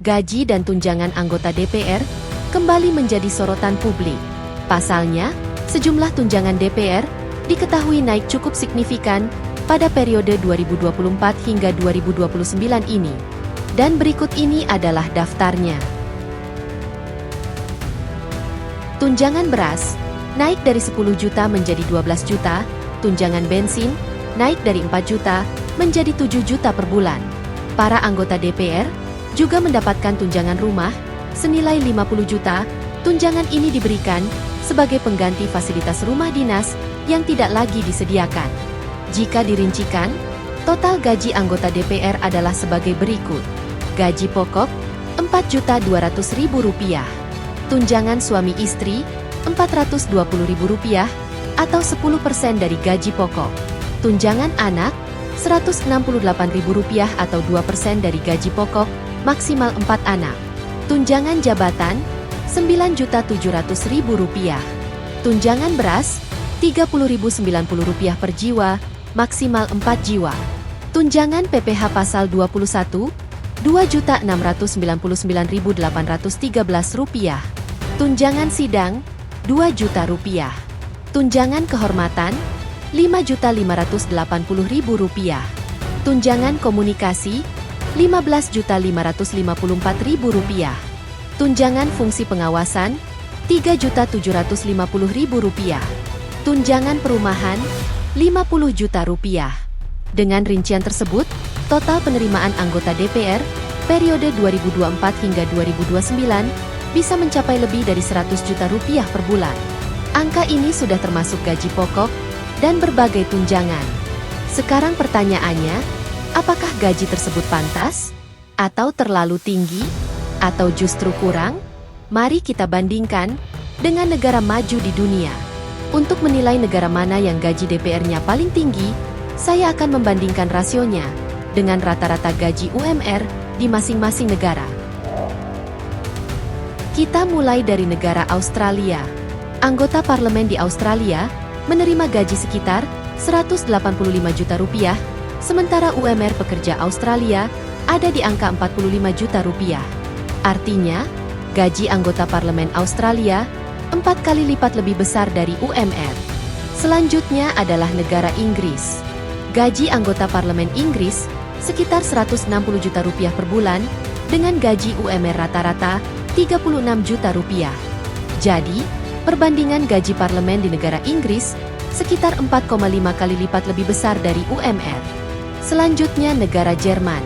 gaji dan tunjangan anggota DPR kembali menjadi sorotan publik. Pasalnya, sejumlah tunjangan DPR diketahui naik cukup signifikan pada periode 2024 hingga 2029 ini. Dan berikut ini adalah daftarnya. Tunjangan beras naik dari 10 juta menjadi 12 juta, tunjangan bensin naik dari 4 juta menjadi 7 juta per bulan. Para anggota DPR juga mendapatkan tunjangan rumah senilai 50 juta. Tunjangan ini diberikan sebagai pengganti fasilitas rumah dinas yang tidak lagi disediakan. Jika dirincikan, total gaji anggota DPR adalah sebagai berikut. Gaji pokok Rp4.200.000, tunjangan suami istri Rp420.000 atau 10% dari gaji pokok. Tunjangan anak Rp168.000 atau 2% dari gaji pokok maksimal 4 anak. Tunjangan jabatan Rp9.700.000. Tunjangan beras Rp30.090 per jiwa maksimal 4 jiwa. Tunjangan PPh pasal 21 Rp2.699.813. Tunjangan sidang Rp2 juta. Tunjangan kehormatan Rp5.580.000. Tunjangan komunikasi Rp15.554.000. Tunjangan fungsi pengawasan Rp3.750.000. Tunjangan perumahan Rp50 juta. Dengan rincian tersebut, total penerimaan anggota DPR periode 2024 hingga 2029 bisa mencapai lebih dari Rp100 juta per bulan. Angka ini sudah termasuk gaji pokok dan berbagai tunjangan. Sekarang pertanyaannya, apakah gaji tersebut pantas? Atau terlalu tinggi? Atau justru kurang? Mari kita bandingkan dengan negara maju di dunia. Untuk menilai negara mana yang gaji DPR-nya paling tinggi, saya akan membandingkan rasionya dengan rata-rata gaji UMR di masing-masing negara. Kita mulai dari negara Australia. Anggota parlemen di Australia menerima gaji sekitar Rp185 juta, sementara UMR pekerja Australia ada di angka Rp45 juta. Artinya, gaji anggota parlemen Australia 4 kali lipat lebih besar dari UMR. Selanjutnya adalah negara Inggris. Gaji anggota parlemen Inggris sekitar Rp160 juta per bulan dengan gaji UMR rata-rata Rp36 juta. Jadi, perbandingan gaji parlemen di negara Inggris sekitar 4,5 kali lipat lebih besar dari UMR. Selanjutnya negara Jerman.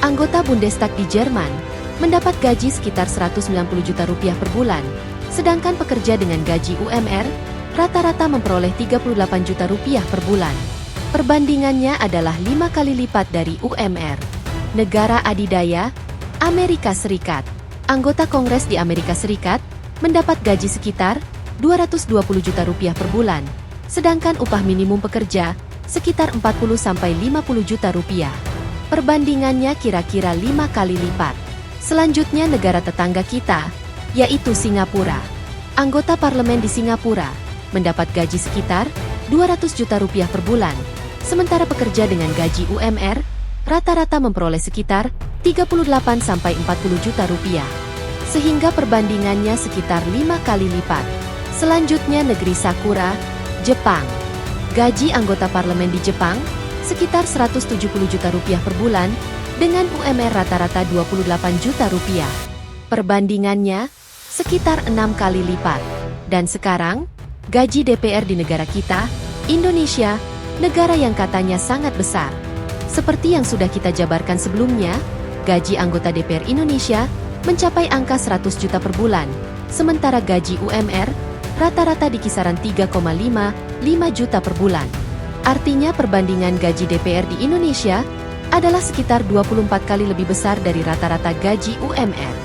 Anggota Bundestag di Jerman mendapat gaji sekitar Rp190 juta per bulan, sedangkan pekerja dengan gaji UMR rata-rata memperoleh Rp38 juta per bulan. Perbandingannya adalah 5 kali lipat dari UMR. Negara adidaya, Amerika Serikat. Anggota Kongres di Amerika Serikat mendapat gaji sekitar Rp220 juta per bulan, sedangkan upah minimum pekerja sekitar Rp40-50 juta. Perbandingannya kira-kira 5 kali lipat. Selanjutnya negara tetangga kita, yaitu Singapura. Anggota parlemen di Singapura mendapat gaji sekitar Rp200 juta per bulan, sementara pekerja dengan gaji UMR rata-rata memperoleh sekitar Rp38-40 juta. Sehingga perbandingannya sekitar 5 kali lipat. Selanjutnya negeri Sakura, Jepang. Gaji anggota parlemen di Jepang sekitar Rp170 juta per bulan dengan UMR rata-rata Rp28 juta. Perbandingannya sekitar 6 kali lipat. Dan sekarang, gaji DPR di negara kita, Indonesia, negara yang katanya sangat besar. Seperti yang sudah kita jabarkan sebelumnya, gaji anggota DPR Indonesia mencapai angka Rp100 juta per bulan, sementara gaji UMR rata-rata di kisaran Rp3,5 juta per bulan. Artinya perbandingan gaji DPR di Indonesia adalah sekitar 24 kali lebih besar dari rata-rata gaji UMR.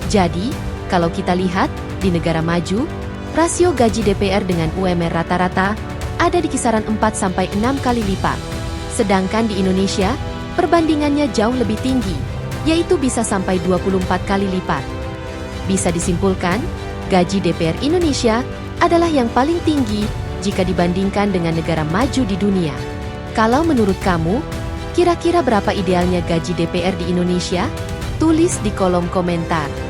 Jadi, kalau kita lihat di negara maju, rasio gaji DPR dengan UMR rata-rata ada di kisaran 4-6 kali lipat. Sedangkan di Indonesia, perbandingannya jauh lebih tinggi, yaitu bisa sampai 24 kali lipat. Bisa disimpulkan, gaji DPR Indonesia adalah yang paling tinggi jika dibandingkan dengan negara maju di dunia. Kalau menurut kamu, kira-kira berapa idealnya gaji DPR di Indonesia? Tulis di kolom komentar.